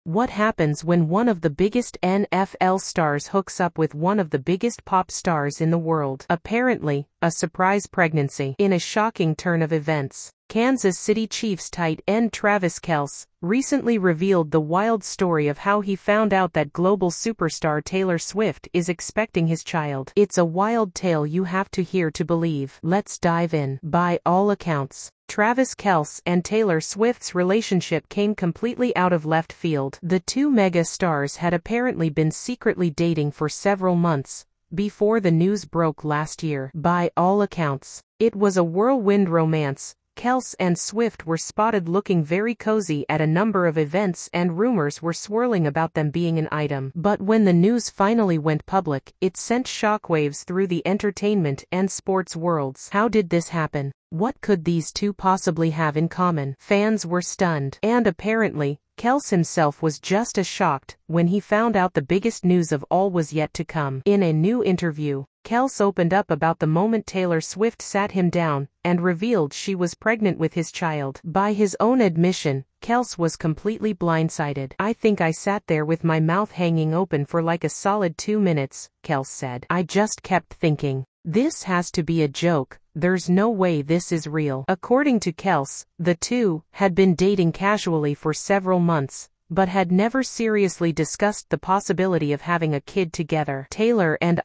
What happens when one of the biggest NFL stars hooks up with one of the biggest pop stars in the world? Apparently, a surprise pregnancy. In a shocking turn of events, Kansas City Chiefs tight end Travis Kelce recently revealed the wild story of how he found out that global superstar Taylor Swift is expecting his child. It's a wild tale you have to hear to believe. Let's dive in. By all accounts, Travis Kelce and Taylor Swift's relationship came completely out of left field. The two mega stars had apparently been secretly dating for several months before the news broke last year. By all accounts, it was a whirlwind romance. Kelce and Swift were spotted looking very cozy at a number of events, and rumors were swirling about them being an item. But when the news finally went public, it sent shockwaves through the entertainment and sports worlds. How did this happen? What could these two possibly have in common? Fans were stunned. And apparently, Kelce himself was just as shocked when he found out the biggest news of all was yet to come. In a new interview, Kelce opened up about the moment Taylor Swift sat him down and revealed she was pregnant with his child. By his own admission, Kelce was completely blindsided. "I think I sat there with my mouth hanging open for like a solid 2 minutes," Kelce said. "I just kept thinking, this has to be a joke. There's no way this is real." According to Kelce, the two had been dating casually for several months, but had never seriously discussed the possibility of having a kid together. "Taylor and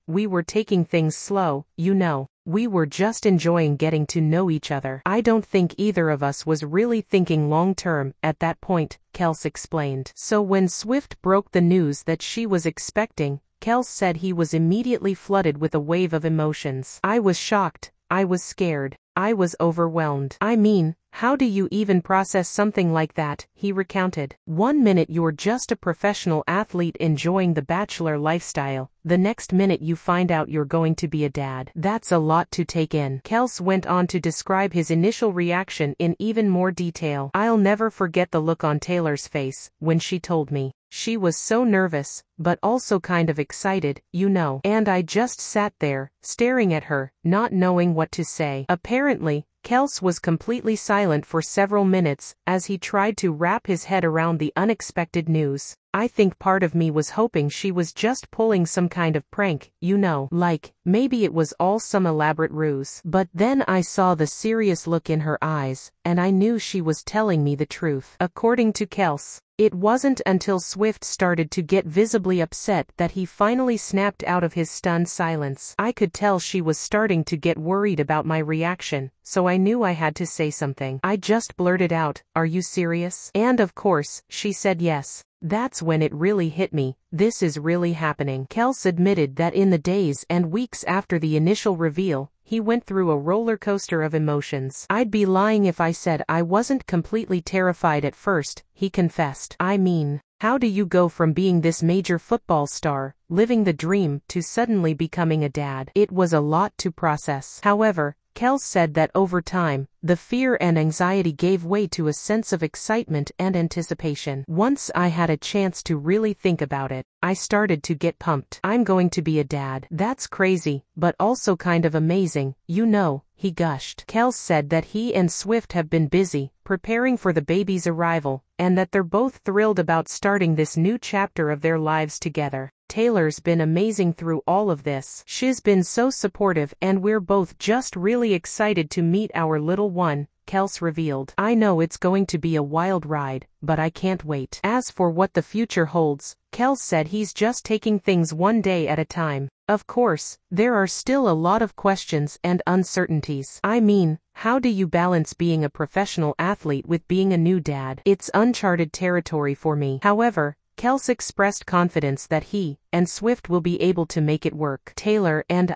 we were taking things slow, you know. We were just enjoying getting to know each other. I don't think either of us was really thinking long-term at that point," Kelce explained. So when Swift broke the news that she was expecting, Kelce said he was immediately flooded with a wave of emotions. "I was shocked. I was scared. I was overwhelmed. I mean, how do you even process something like that?" he recounted. "One minute you're just a professional athlete enjoying the bachelor lifestyle, the next minute you find out you're going to be a dad. That's a lot to take in." Kelce went on to describe his initial reaction in even more detail. "I'll never forget the look on Taylor's face when she told me. She was so nervous, but also kind of excited, you know. And I just sat there, staring at her, not knowing what to say." Apparently, Kelce was completely silent for several minutes as he tried to wrap his head around the unexpected news. "I think part of me was hoping she was just pulling some kind of prank, you know, like, maybe it was all some elaborate ruse. But then I saw the serious look in her eyes, and I knew she was telling me the truth." According to Kelce, it wasn't until Swift started to get visibly upset that he finally snapped out of his stunned silence. "I could tell she was starting to get worried about my reaction, so I knew I had to say something. I just blurted out, 'Are you serious?' And of course, she said yes. That's when it really hit me. This is really happening." Kelce admitted that in the days and weeks after the initial reveal, he went through a roller coaster of emotions. "I'd be lying if I said I wasn't completely terrified at first," he confessed. "I mean, how do you go from being this major football star, living the dream, to suddenly becoming a dad? It was a lot to process." However, Kelce said that over time, the fear and anxiety gave way to a sense of excitement and anticipation. "Once I had a chance to really think about it, I started to get pumped. I'm going to be a dad. That's crazy, but also kind of amazing, you know," he gushed. Kelce said that he and Swift have been busy preparing for the baby's arrival, and that they're both thrilled about starting this new chapter of their lives together. "Taylor's been amazing through all of this. She's been so supportive, and we're both just really excited to meet our little one," Kelce revealed. "I know it's going to be a wild ride, but I can't wait." As for what the future holds, Kelce said he's just taking things one day at a time. Of course, there are still a lot of questions and uncertainties. "I mean, how do you balance being a professional athlete with being a new dad? It's uncharted territory for me." However, Kelce expressed confidence that he and Swift will be able to make it work. "Taylor and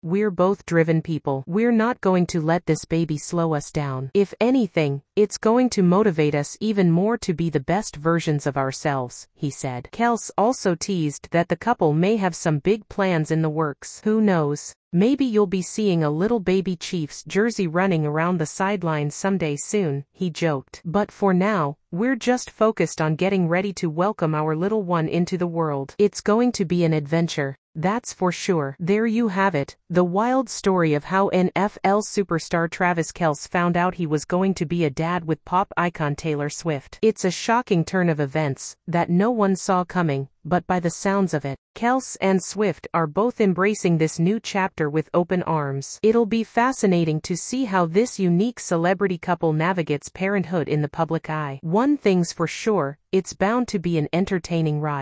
we're both driven people. We're not going to let this baby slow us down. If anything, it's going to motivate us even more to be the best versions of ourselves," he said. Kelce also teased that the couple may have some big plans in the works. "Who knows? Maybe you'll be seeing a little baby Chiefs jersey running around the sidelines someday soon," he joked. "But for now, we're just focused on getting ready to welcome our little one into the world. It's going to be an adventure." that's for sure. There you have it, the wild story of how NFL superstar Travis Kelce found out he was going to be a dad with pop icon Taylor Swift. It's a shocking turn of events that no one saw coming, but by the sounds of it, Kelce and Swift are both embracing this new chapter with open arms. It'll be fascinating to see how this unique celebrity couple navigates parenthood in the public eye. One thing's for sure, it's bound to be an entertaining ride.